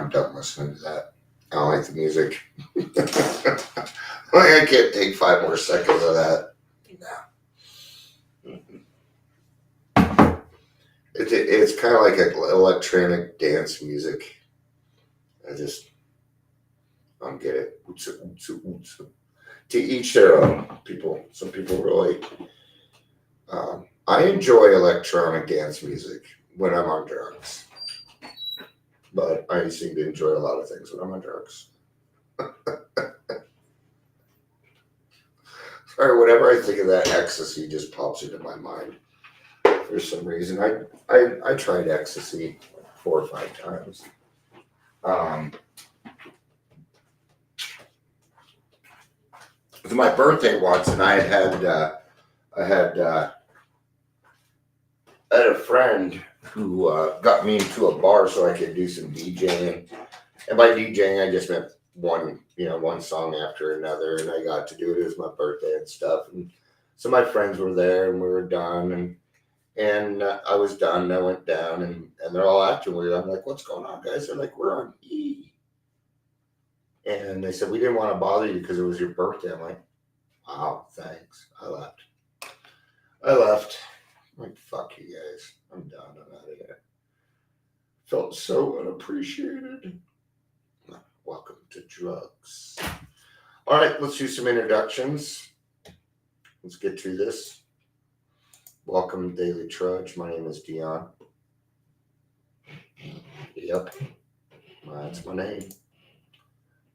I'm done listening to that. I don't like the music. I can't take 5 more seconds of that. No. It's kind of like electronic dance music. I don't get it. To each their own. Some people really. I enjoy electronic dance music when I'm on drugs, but I seem to enjoy a lot of things when I'm on drugs. Sorry, whenever I think of that, ecstasy just pops into my mind. For some reason, I tried ecstasy 4 or 5 times. It was my birthday once, and I had a friend who got me into a bar so I could do some DJing. And by DJing, I just meant one song after another, and I got to do it. It was my birthday and stuff. And so my friends were there, and we were done, and I was done. And I went down, and they're all acting weird. I'm like, "What's going on, guys?" They're like, "We're on E." And they said, "We didn't want to bother you because it was your birthday." I'm like, "Wow, thanks." I left. I'm like, fuck you guys. I'm done. I'm out of here. Felt so unappreciated. Welcome to drugs. All right, let's do some introductions. Let's get to this. Welcome to Daily Trudge. My name is Dion. Yep, that's my name.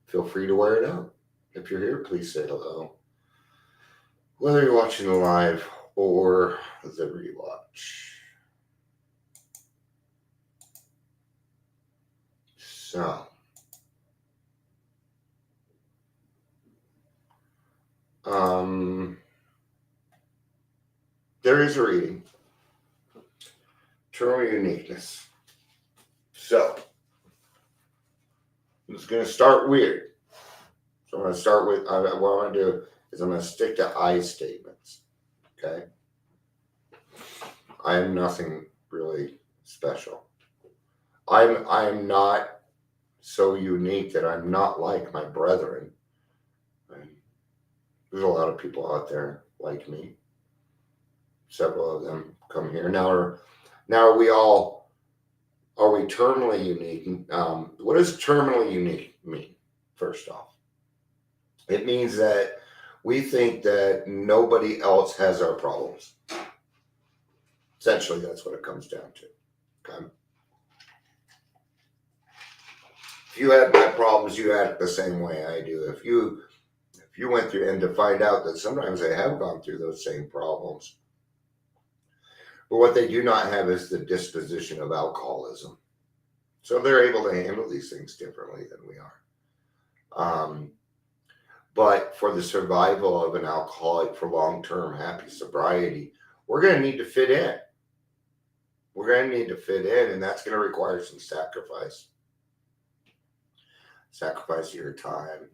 Feel free to wear it out. If you're here, please say hello. Whether you're watching the live or the rewatch. So, there is a reading. True Uniqueness. So, it's going to start weird. So I'm going to start with, what I'm going to do is I'm going to stick to I statements. Okay? I am nothing really special. I am not so unique that I'm not like my brethren. And there's a lot of people out there like me. Several of them come here. Now are we terminally unique? What does terminally unique mean, first off? It means that we think that nobody else has our problems. Essentially, that's what it comes down to. Okay? If you had my problems, you act the same way I do. If you went through, and to find out that sometimes they have gone through those same problems. But what they do not have is the disposition of alcoholism. So they're able to handle these things differently than we are. But for the survival of an alcoholic for long-term happy sobriety, we're going to need to fit in. We're going to need to fit in, and that's going to require some sacrifice. Sacrifice of your time.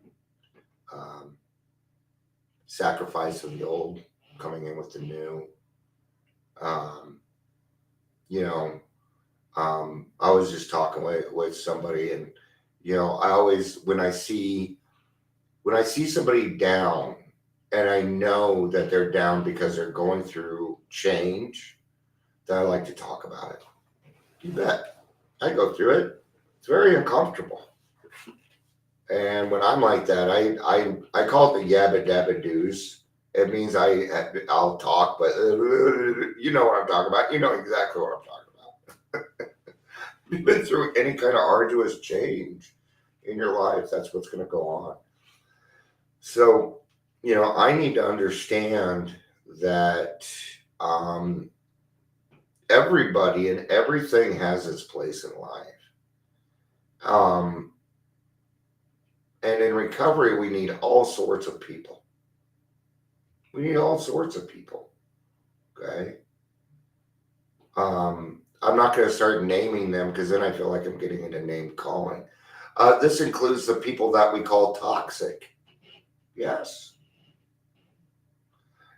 Sacrifice of the old, coming in with the new. I was just talking with somebody, and I always, when I see somebody down, and I know that they're down because they're going through change, that I like to talk about it. You bet. I go through it. It's very uncomfortable. And when I'm like that, I call it the yabba dabba doos. It means I'll talk, but you know what I'm talking about. You know exactly what I'm talking about. You've been through any kind of arduous change in your life, that's what's going to go on. So, I need to understand that everybody and everything has its place in life. And in recovery, we need all sorts of people. Okay? I'm not going to start naming them because then I feel like I'm getting into name calling. This includes the people that we call toxic. Yes.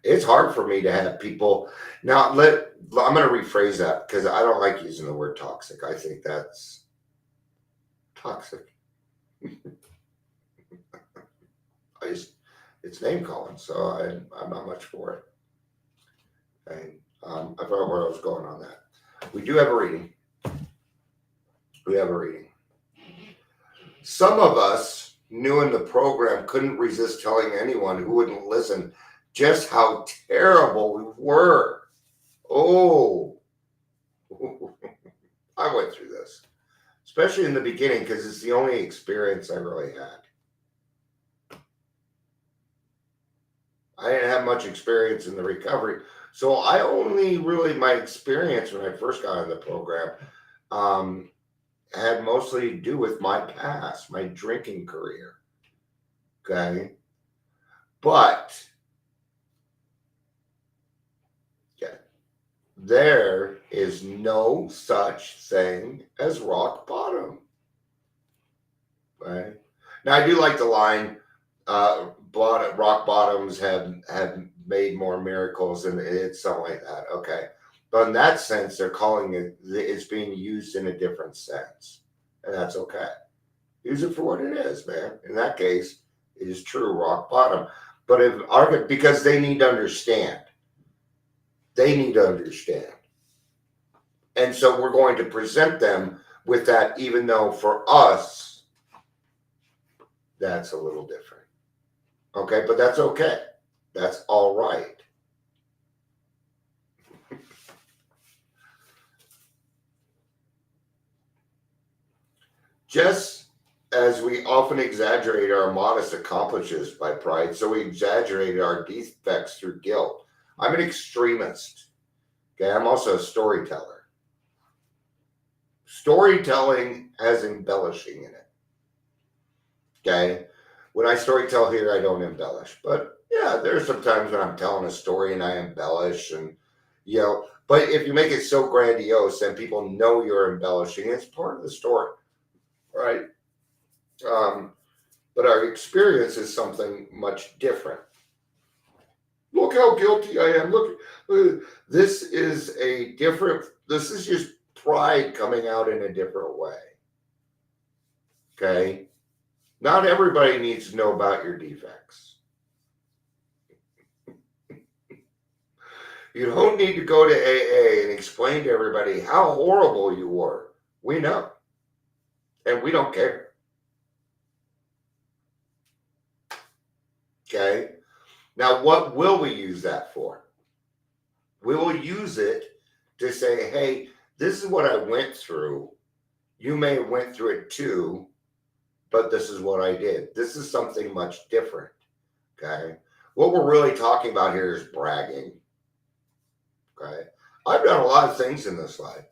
It's hard for me to have people. Now, I'm going to rephrase that because I don't like using the word toxic. I think that's toxic. It's name calling, so I'm not much for it. Okay. I forgot where I was going on that. We do have a reading. We have a reading. Some of us new in the program couldn't resist telling anyone who wouldn't listen just how terrible we were. Oh, I went through this, especially in the beginning, because it's the only experience I really had. I didn't have much experience in the recovery. So I only really, my experience when I first got in the program had mostly to do with my past, my drinking career. Okay. But yeah, there is no such thing as rock bottom. Right. Now I do like the line, rock bottoms have made more miracles, and it's something like that. Okay. But in that sense, they're calling it's being used in a different sense. And that's okay. Use it for what it is, man. In that case, it is true rock bottom. But because they need to understand. They need to understand. And so we're going to present them with that, even though for us, that's a little different. Okay, but that's okay. That's all right. Just as we often exaggerate our modest accomplishments by pride, so we exaggerate our defects through guilt. I'm an extremist. Okay, I'm also a storyteller. Storytelling has embellishing in it. Okay, when I storytell here, I don't embellish. But yeah, there's some times when I'm telling a story and I embellish, and but if you make it so grandiose, then people know you're embellishing. It's part of the story, right? But our experience is something much different. Look how guilty I am. Look, this is just pride coming out in a different way. Okay? Not everybody needs to know about your defects. You don't need to go to AA and explain to everybody how horrible you were. We know. And we don't care. Okay? Now, what will we use that for? We will use it to say, hey, this is what I went through. You may have went through it too, but this is what I did. This is something much different. Okay? What we're really talking about here is bragging. Okay? I've done a lot of things in this life.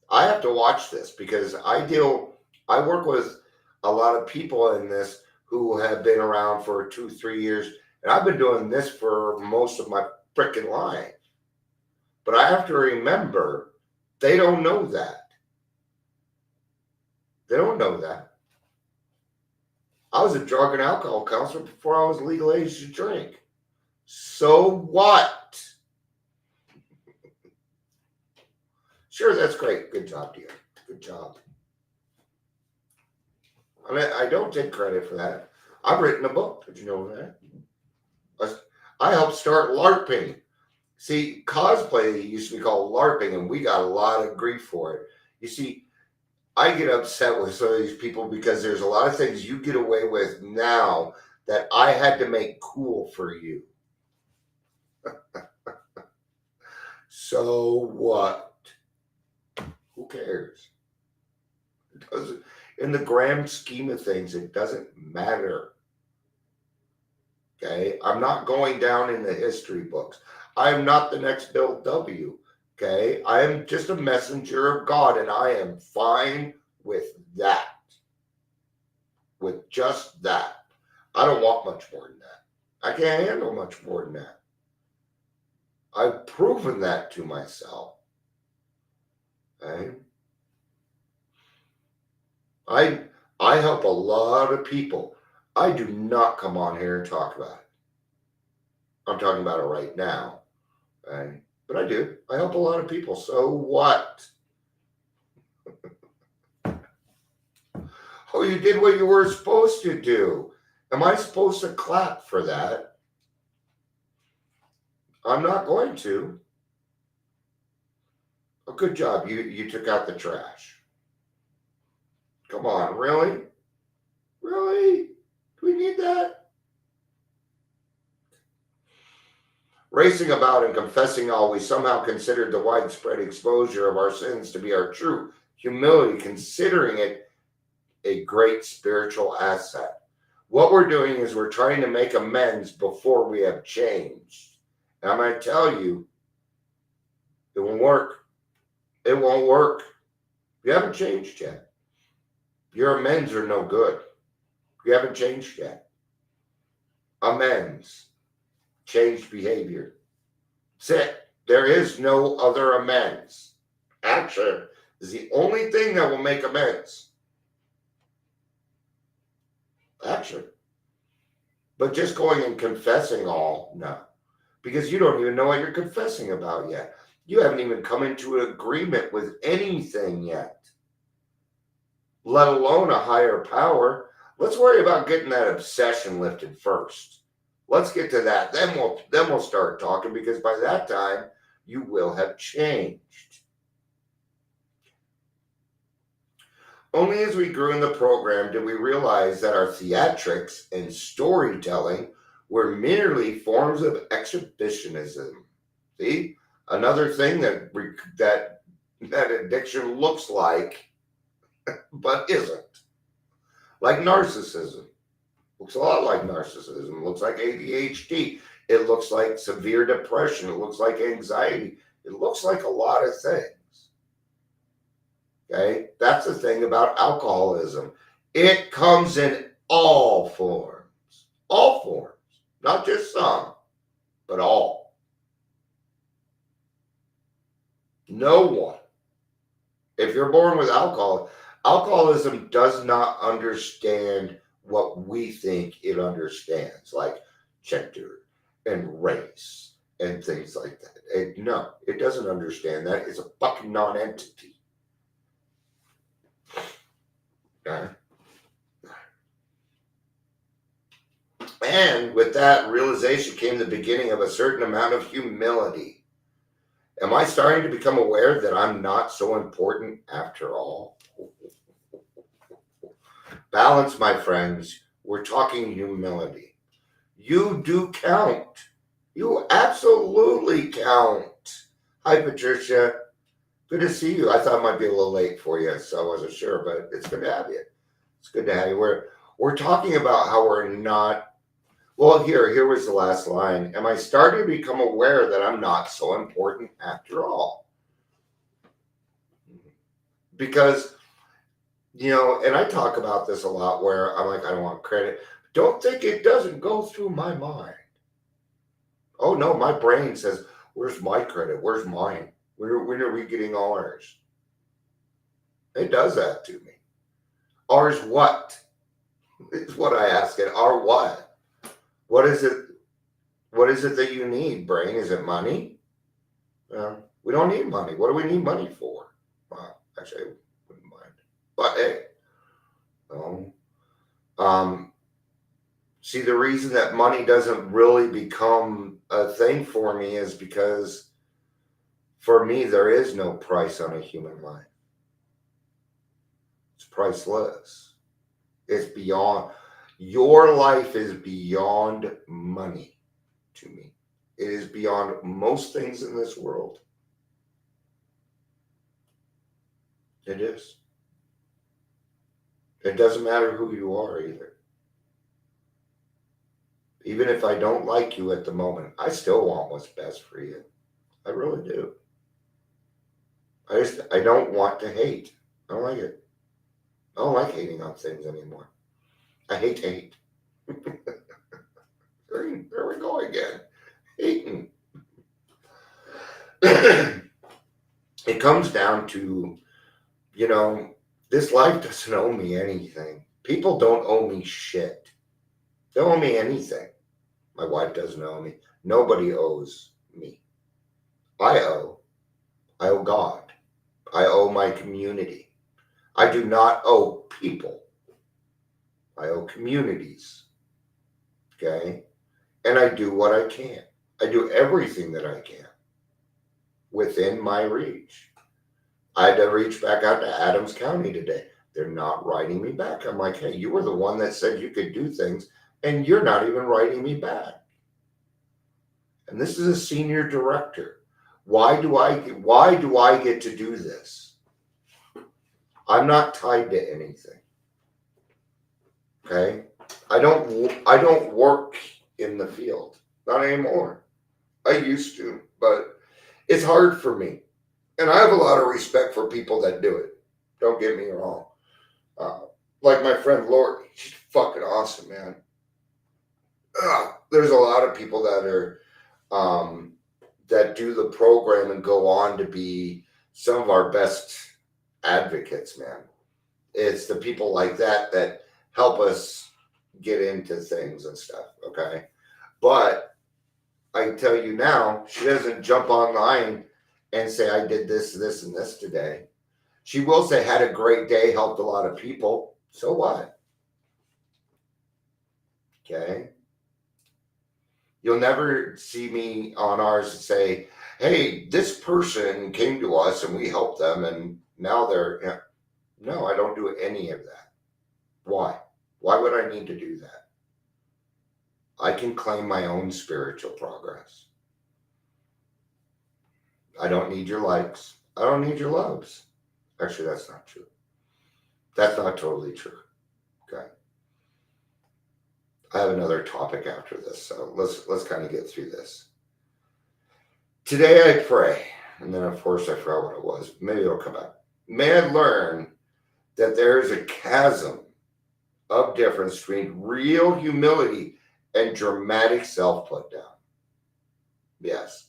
I have to watch this because I work with a lot of people in this who have been around for 2-3 years, and I've been doing this for most of my freaking life. But I have to remember, they don't know that. They don't know that. I was a drug and alcohol counselor before I was legal age to drink. So what? Sure, that's great. Good job, dear. Good job. I don't take credit for that. I've written a book. Did you know that? I helped start LARPing. See, cosplay used to be called LARPing, and we got a lot of grief for it. You see, I get upset with some of these people because there's a lot of things you get away with now that I had to make cool for you. So what? Who cares? It doesn't. In the grand scheme of things, it doesn't matter. Okay? I'm not going down in the history books. I'm not the next Bill W. Okay? I am just a messenger of God, and I am fine with that. With just that. I don't want much more than that. I can't handle much more than that. I've proven that to myself. Okay? I help a lot of people. I do not come on here and talk about it. I'm talking about it right now. Okay? But I do. I help a lot of people. So what? Oh, you did what you were supposed to do. Am I supposed to clap for that? I'm not going to. Oh, good job. You took out the trash. Come on, really? Really? Do we need that? Racing about and confessing all, we somehow considered the widespread exposure of our sins to be our true humility, considering it a great spiritual asset. What we're doing is we're trying to make amends before we have changed. And I'm going to tell you, it won't work. It won't work. You haven't changed yet. Your amends are no good. You haven't changed yet. Amends. Changed behavior. That's it. There is no other amends. Action is the only thing that will make amends. Action. But just going and confessing all, no. Because you don't even know what you're confessing about yet. You haven't even come into an agreement with anything yet, let alone a higher power. Let's worry about getting that obsession lifted first. Let's get to that. Then we'll start talking, because by that time you will have changed. Only as we grew in the program did we realize that our theatrics and storytelling were merely forms of exhibitionism. See, another thing that addiction looks like, but isn't. Like narcissism. Looks a lot like narcissism. It looks like ADHD. It looks like severe depression. It looks like anxiety. It looks like a lot of things. Okay? That's the thing about alcoholism. It comes in all forms. All forms. Not just some, but all. No one. If you're born with alcoholism does not understand what we think it understands, like gender and race and things like that. No, it doesn't understand that. It's a fucking non-entity. Okay? And with that realization came the beginning of a certain amount of humility. Am I starting to become aware that I'm not so important after all? Balance, my friends. We're talking humility. You do count. You absolutely count. Hi, Patricia. Good to see you. I thought it might be a little late for you, so I wasn't sure, but it's good to have you. It's good to have you. We're talking about how we're not. Well, here was the last line. Am I starting to become aware that I'm not so important after all? Because, and I talk about this a lot where I'm like, I don't want credit. Don't think it doesn't go through my mind. Oh, no, my brain says, where's my credit? Where's mine? When are we getting ours? It does that to me. Ours what? It's what I ask it. Our what? What is it? What is it that you need, brain? Is it money? We don't need money. What do we need money for? Well, actually, I wouldn't mind. But hey, see, the reason that money doesn't really become a thing for me is because for me, there is no price on a human life. It's priceless. It's beyond. Your life is beyond money to me. It is beyond most things in this world. It is. It doesn't matter who you are either. Even if I don't like you at the moment, I still want what's best for you. I really do. I don't want to hate. I don't like it. I don't like hating on things anymore. I hate. There we go again. Hating. It comes down to, this life doesn't owe me anything. People don't owe me shit. They don't owe me anything. My wife doesn't owe me. Nobody owes me. I owe God. I owe my community. I do not owe people I owe communities. Okay. And I do what I can. I do everything that I can within my reach. I had to reach back out to Adams County today. They're not writing me back. I'm like, hey, you were the one that said you could do things, and you're not even writing me back. And this is a senior director. Why do I get to do this? I'm not tied to anything. Okay? I don't work in the field. Not anymore. I used to, but it's hard for me. And I have a lot of respect for people that do it. Don't get me wrong. Like my friend Lori, she's fucking awesome, man. There's a lot of people that are that do the program and go on to be some of our best advocates, man. It's the people like that that help us get into things and stuff, okay? But I can tell you now, she doesn't jump online and say, I did this, this, and this today. She will say, had a great day, helped a lot of people. So what? Okay. You'll never see me on ours say, hey, this person came to us and we helped them and now they're, no, I don't do any of that. Why? Why would I need to do that? I can claim my own spiritual progress. I don't need your likes. I don't need your loves. Actually, that's not true. That's not totally true. Okay. I have another topic after this, so let's kind of get through this. Today I pray, and then of course I forgot what it was. Maybe it'll come back. May I learn that there is a chasm of difference between real humility and dramatic self put down. Yes.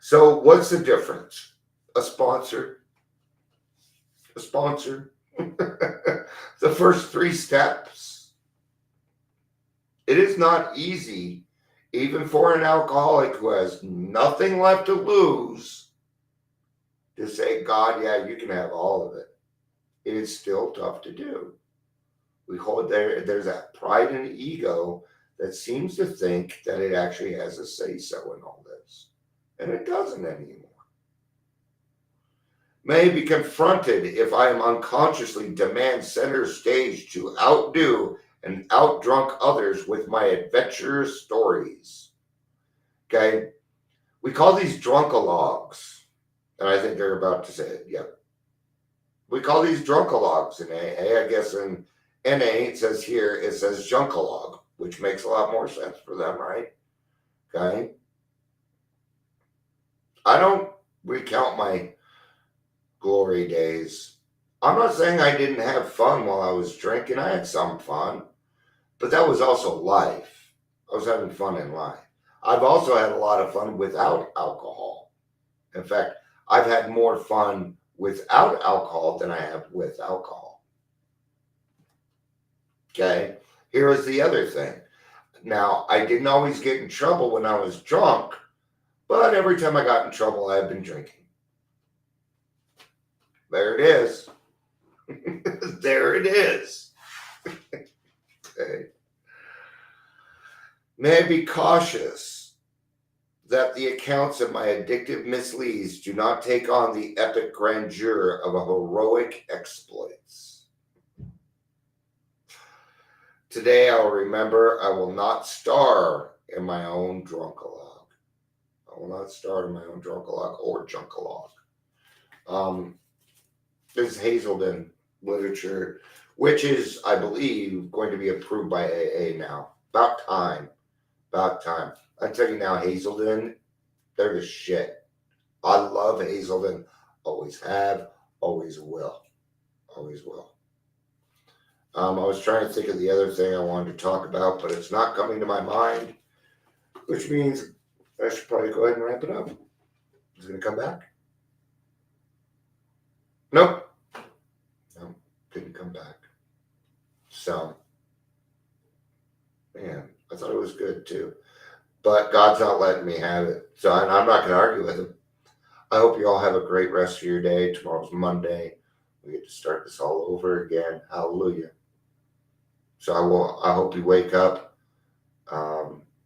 So what's the difference? A sponsor. The first 3 steps. It is not easy, even for an alcoholic who has nothing left to lose, to say, God, yeah, you can have all of it. It is still tough to do. We hold there's that pride and ego that seems to think that it actually has a say-so in all this. And it doesn't anymore. May be confronted if I am unconsciously demand center stage to outdo and outdrunk others with my adventurous stories. Okay? We call these drunkalogs. And I think they're about to say it. Yep. We call these drunkalogs in AA. I guess in NA it says junkalog, which makes a lot more sense for them, right? Okay? I don't recount my glory days. I'm not saying I didn't have fun while I was drinking. I had some fun, but that was also life. I was having fun in life. I've also had a lot of fun without alcohol. In fact, I've had more fun without alcohol than I have with alcohol. Okay, here is the other thing. Now, I didn't always get in trouble when I was drunk, but every time I got in trouble, I've been drinking. There it is. There it is. Okay. May I be cautious that the accounts of my addictive misleads do not take on the epic grandeur of a heroic exploits. Today I'll remember I will not star in my own drunkalog. I will not star in my own drunkalog or junkalog. This is Hazelden literature, which is, I believe, going to be approved by AA now. About time. I tell you now, Hazelden, they're the shit. I love Hazelden. Always have, always will. Always will. I was trying to think of the other thing I wanted to talk about, but it's not coming to my mind, which means I should probably go ahead and wrap it up. Is it going to come back? Nope. No, didn't come back. So, man, I thought it was good too. But God's not letting me have it. So I'm not going to argue with him. I hope you all have a great rest of your day. Tomorrow's Monday. We get to start this all over again. Hallelujah. So I hope you wake up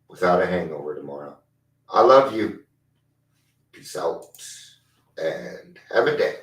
without a hangover tomorrow. I love you. Peace out and have a day.